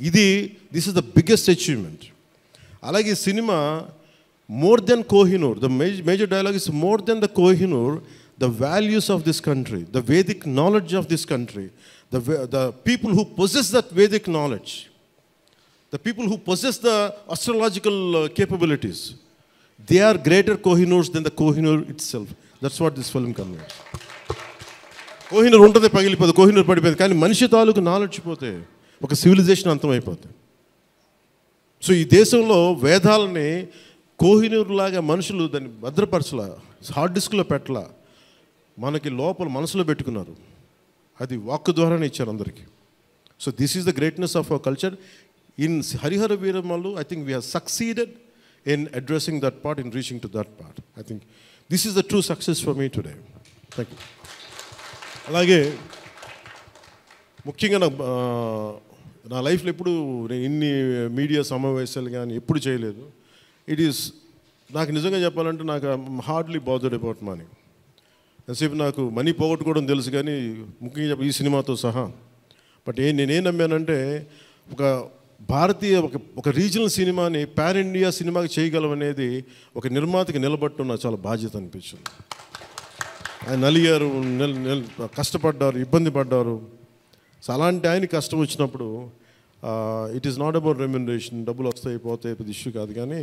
This is the biggest achievement. అలాగే ఈ cinema more than Kohinoor, the major dialogue is more than the Kohinoor, the values of this country, the Vedic knowledge of this country, the people who possess that Vedic knowledge, the people who possess the astrological capabilities, they are greater Kohinoors than the Kohinoor itself. That's what this film conveys. Kohinoor untade pagilipodi, Kohinoor padipodi, కానీ మనిషి తాలూకు knowledge పోతే ఒక civilisation అంతమైపోతుంది. So ఈ దేశంలో వేదాలని కోహినూర్ లాగా మనుషులు దాన్ని భద్రపరచలా, హార్డ్ డిస్క్లో పెట్టలా, మనకి లోపల మనసులో పెట్టుకున్నారు. అది వాక్కు ద్వారానే ఇచ్చారు అందరికీ. So this is the greatness of our culture. In Harihara Veeramallu, I think we have succeeded in addressing that part, in reaching to that part. I think this is the true success for me today. Thank you. అలాగే ముఖ్యంగా నా లైఫ్లో ఎప్పుడు నేను ఇన్ని media సమావేశాలు కానీ ఎప్పుడు చేయలేదు. నాకు నిజంగా చెప్పాలంటే నాకు హార్డ్లీ బాదర్డ్ అబౌట్ మనీ. ఎంతసేపు నాకు మనీ పోగొట్టుకోవడం తెలుసు కానీ ముఖ్యంగా ఈ సినిమాతో సహా. బట్ నేనేం నమ్మానంటే భారతీయ ఒక రీజనల్ సినిమాని పాన్ ఇండియా సినిమాకి చేయగలం అనేది ఒక నిర్మాతకి నిలబట్టడం నాకు చాలా బాధ్యత అనిపించింది. ఆయన నలిగారు, కష్టపడ్డారు, ఇబ్బంది పడ్డారు. సో అలాంటి ఆయన కష్టం వచ్చినప్పుడు it is not about remuneration, డబ్బులు వస్తాయి పోతాయి పెద్ద ఇష్యూ కాదు, కానీ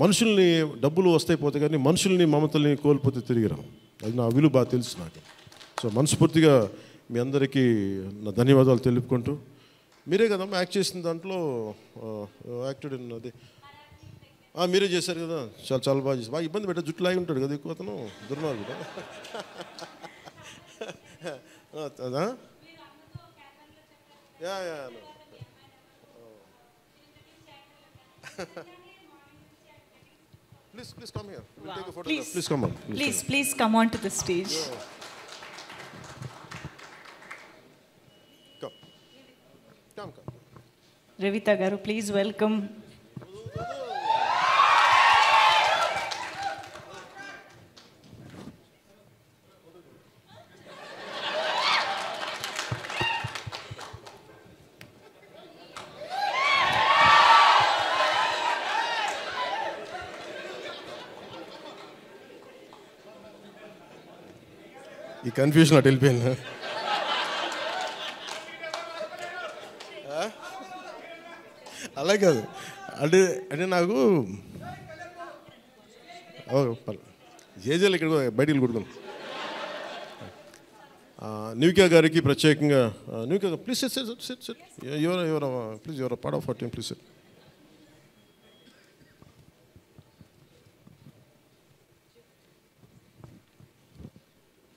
మనుషుల్ని డబ్బులు వస్తాయి పోతాయి కానీ మనుషుల్ని మమతల్ని కోల్పోతే తిరిగిరాం. అది నా విలువ బాగా తెలుసు నాకు. సో మనస్ఫూర్తిగా మీ అందరికీ నా ధన్యవాదాలు తెలుపుకుంటూ, మీరే కదమ్మా యాక్ట్ చేసిన దాంట్లో యాక్టెడ్ అది మీరే చేశారు కదా, చాలా చాలా బాగా చేసి, బాగా ఇబ్బంది పెట్టా, జుట్టు లాగి ఉంటాడు కదా ఎక్కువ అతను, దుర్మార్గుడు. అదా Please come here. We'll take a photograph. Please come on. Please come on to the stage. Come. Revita garu, please welcome. ఈ కన్ఫ్యూజన్ అటు వెళ్ళిపోయింది. అలా కాదు అంటే నాకు జేజేలు ఇక్కడ బయటికి కొడుకున్నాను. నివికా గారికి ప్రత్యేకంగా, Nivika please your please your part of our team, please